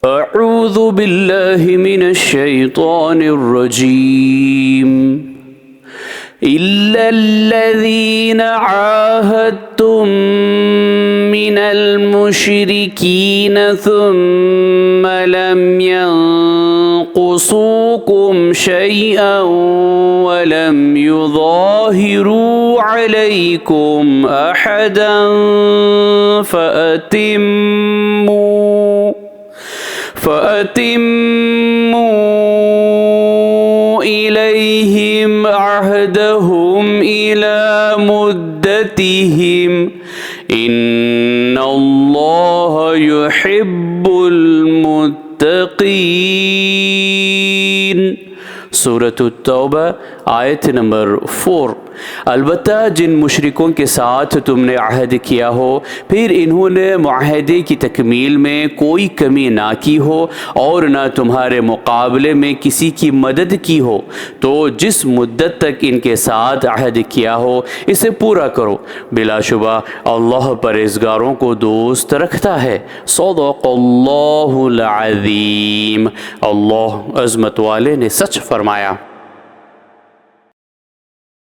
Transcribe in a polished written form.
अऊज़ु बिल्लाहि मिनश शैतानिर रजीम इल्लल्लज़ीना आहादतुम मिनल मुशरिकीन सुम्मा लम यंकुसूकुम शैअन वलम युज़ाहिरू अलैकुम अहदन फ़अतिम्मू इलैहिम अहदहुम इला मुद्दतिहिम इन्नल्लाह युहिब्बुल मुत्तक़ीन। सूरतुत तौबा आयत नंबर 4। अलबत्ता जिन मुशरिकों के साथ तुमने अहद किया हो, फिर इन्होंने मुआहदे की तकमील में कोई कमी ना की हो और ना तुम्हारे मुकाबले में किसी की मदद की हो, तो जिस मुद्दत तक इनके साथ अहद किया हो इसे पूरा करो। बिलाशुबा अल्लाह परहेज़गारों को दोस्त रखता है। सदक़ल्लाहुल अज़ीम। अल्लाह अज़मत वाले ने सच फरमाया।